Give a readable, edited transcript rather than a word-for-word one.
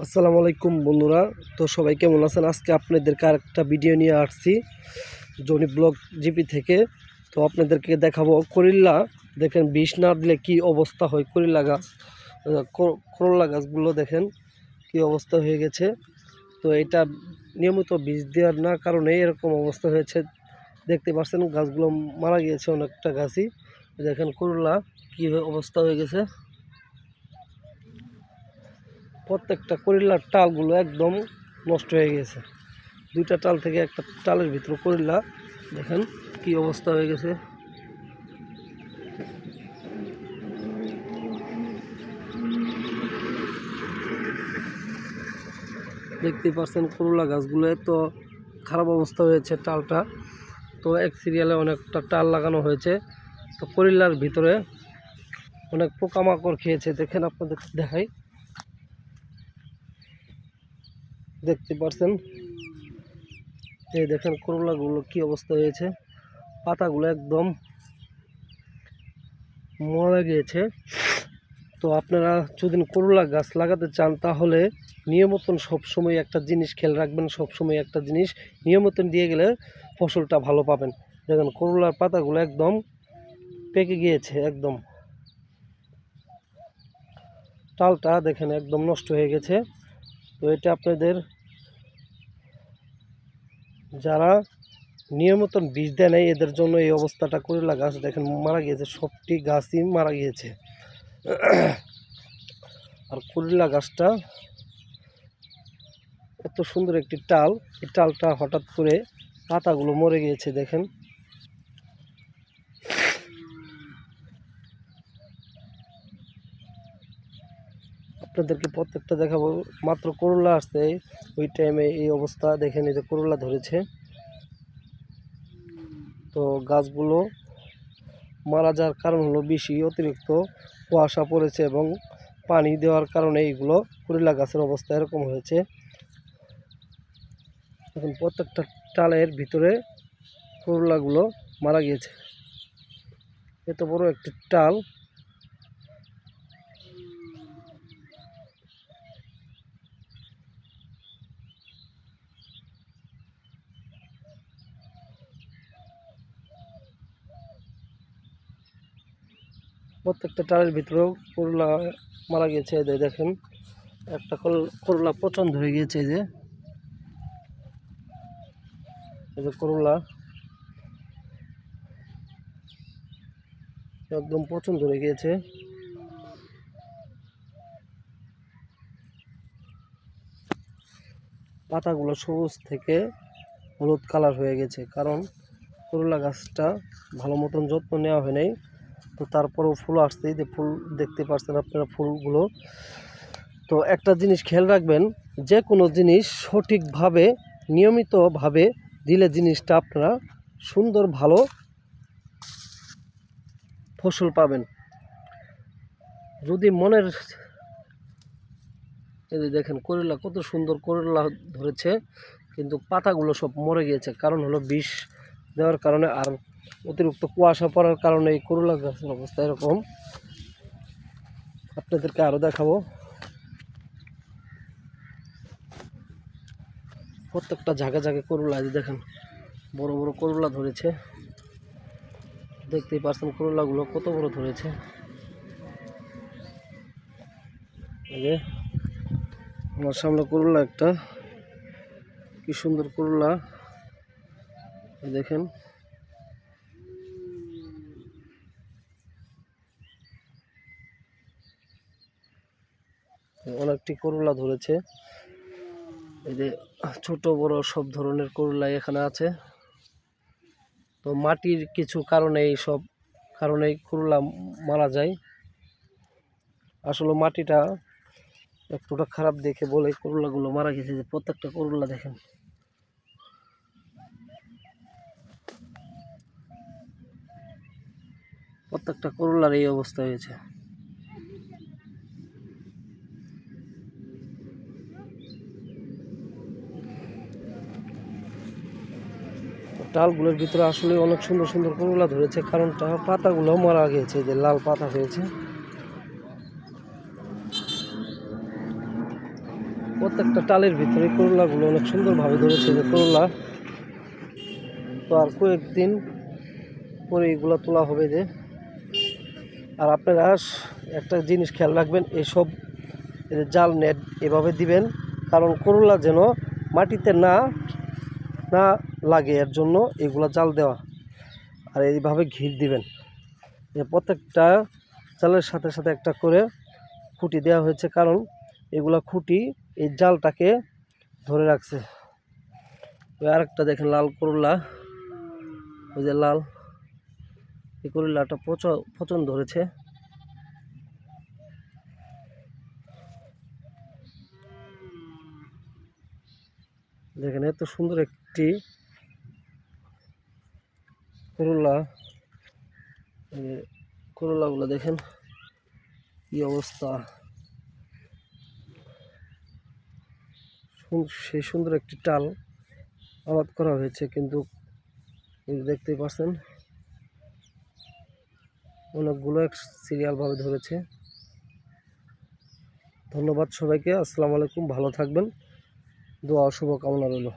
আসসালামু আলাইকুম বন্ধুরা। তো সবাই কেমন আছেন? আজকে আপনাদেরকে আরেকটা ভিডিও নিয়ে আসছি জনি ব্লগ জিপি থেকে। তো আপনাদেরকে দেখাবো করল্লা। দেখেন বিষ না দিলে কী অবস্থা হয় করল্লা গাছ, করল্লা গাছগুলো দেখেন কী অবস্থা হয়ে গেছে। তো এটা নিয়মিত বিষ দেওয়ার না কারণে এরকম অবস্থা হয়েছে। দেখতে পাচ্ছেন গাছগুলো মারা গিয়েছে, অনেকটা গাছই। দেখেন করল্লা কী অবস্থা হয়ে গেছে। প্রত্যেকটা করল্লার টালগুলো একদম নষ্ট হয়ে গেছে। দুইটা টাল থেকে একটা টালের ভিতরে করল্লা দেখেন কি অবস্থা হয়ে গেছে। দেখতেই পাচ্ছেন করল্লা গাছগুলো তো খারাপ অবস্থা হয়েছে টালটা। তো এক সিরিয়ালে অনেকটা টাল লাগানো হয়েছে। তো করল্লার ভিতরে অনেক পোকামাকড় খেয়েছে। দেখেন আপনাদের দেখাই, দেখতে পাচ্ছেন এই দেখেন করল্লাগুলো কি অবস্থা হয়েছে। পাতাগুলো একদম মরে গিয়েছে। তো আপনারা যদি করল্লা গাছ লাগাতে চান তাহলে নিয়মিত সবসময় একটা জিনিস খেয়াল রাখবেন, সবসময় একটা জিনিস নিয়মিত দিয়ে গেলে ফসলটা ভালো পাবেন। দেখেন করল্লার পাতাগুলো একদম পেকে গিয়েছে, একদম টালটা দেখেন একদম নষ্ট হয়ে গেছে। তো এটা আপনাদের যারা নিয়মিত বীজ দেয় নাই এদের জন্য এই অবস্থাটা। করল্লা গাছ দেখেন মারা গিয়েছে, সবটি গাছই মারা গিয়েছে। আর করল্লা গাছটা এত সুন্দর একটি টাল, এই টালটা হঠাৎ করে পাতাগুলো মরে গিয়েছে। দেখেন আপনাদেরকে প্রত্যেকটা দেখাবো। মাত্র করল্লা আসছে ওই টাইমে এই অবস্থা। দেখেন এই যে করল্লা ধরেছে। তো গাছগুলো মারা যাওয়ার কারণ হলো বেশি অতিরিক্ত কুয়াশা পড়েছে এবং পানি দেওয়ার কারণে এইগুলো করল্লা গাছের অবস্থা এরকম হয়েছে। এখন প্রত্যেকটা টালের ভিতরে করল্লাগুলো মারা গিয়েছে। এত বড় একটি টাল প্রত্যেকটা টালের ভিতরেও করলা মারা গেছে। এই যে দেখেন একটা করলা পচন ধরে গিয়েছে। এই যে করলা একদম পচন ধরে গিয়েছে। পাতাগুলো সবুজ থেকে হলুদ কালার হয়ে গেছে, কারণ করলা গাছটা ভালো মতন যত্ন নেওয়া হয় নাই। তো তারপরেও ফুল আসছে, যে ফুল দেখতে পাচ্ছেন আপনারা ফুলগুলো। তো একটা জিনিস খেয়াল রাখবেন, যে কোনো জিনিস সঠিকভাবে নিয়মিতভাবে দিলে জিনিসটা আপনারা সুন্দর ভালো ফসল পাবেন। যদি মনের এই যে দেখেন করলা কত সুন্দর করলা ধরেছে, কিন্তু পাতাগুলো সব মরে গিয়েছে। কারণ হলো বিষ দেওয়ার কারণে আর অতিরিক্ত কুয়াশা পড়ার কারণে এই করলা গাছের অবস্থা এরকম। আপনাদেরকে আরও দেখাবো। প্রত্যেকটা জায়গায় জায়গায় করলা, এই দেখেন বড় বড় করলা ধরেছে। দেখতেই পাচ্ছেন করলাগুলো কত বড় ধরেছে। এই যে আমার সামনে করলা একটা, কি সুন্দর করলা দেখেন। অনেকটি করলা ধরেছে। এই যে ছোট বড় সব ধরনের করলা এখানে আছে। তো মাটির কিছু কারণে এই সব কারণেই করলা মারা যায়। আসলে মাটিটা একটুটা খারাপ দেখে বলে করলাগুলো মারা গেছে। যে প্রত্যেকটা করলা দেখেন, প্রত্যেকটা করলার এই অবস্থা হয়েছে। ডালগুলোর ভিতরে আসলে অনেক সুন্দর সুন্দর করলা ধরেছে, কারণটা পাতাগুলো মারা গেছে, যে লাল পাতা হয়েছে। প্রত্যেকটা টালের ভিতরে করলাগুলো অনেক সুন্দরভাবে ধরেছে যে করলা। তো আর কয়েকদিন পরে এগুলো তোলা হবে যে। আর আপনারা একটা জিনিস খেয়াল রাখবেন, এইসব জাল নেট এভাবে দিবেন, কারণ করলা যেন মাটিতে না না লাগে, এর জন্য এগুলা জাল দেওয়া। আর এইভাবে ঘির দিবেন, প্রত্যেকটা জালের সাথে সাথে একটা করে খুঁটি দেওয়া হয়েছে, কারণ এগুলা খুঁটি এই জালটাকে ধরে রাখছে। আরেকটা দেখেন লাল করলা, ওই যে লাল, এই করলাটা পচন ধরেছে। দেখেন এত সুন্দর একটি করলা, করলাগুলো দেখেন কি অবস্থা। সেই সুন্দর একটি টাল আবাদ করা হয়েছে, কিন্তু দেখতেই পাচ্ছেন অনেকগুলো সিরিয়ালভাবে ধরেছে। ধন্যবাদ সবাইকে, আসসালামু আলাইকুম, ভালো থাকবেন, দোয়া শুভকামনা রইল।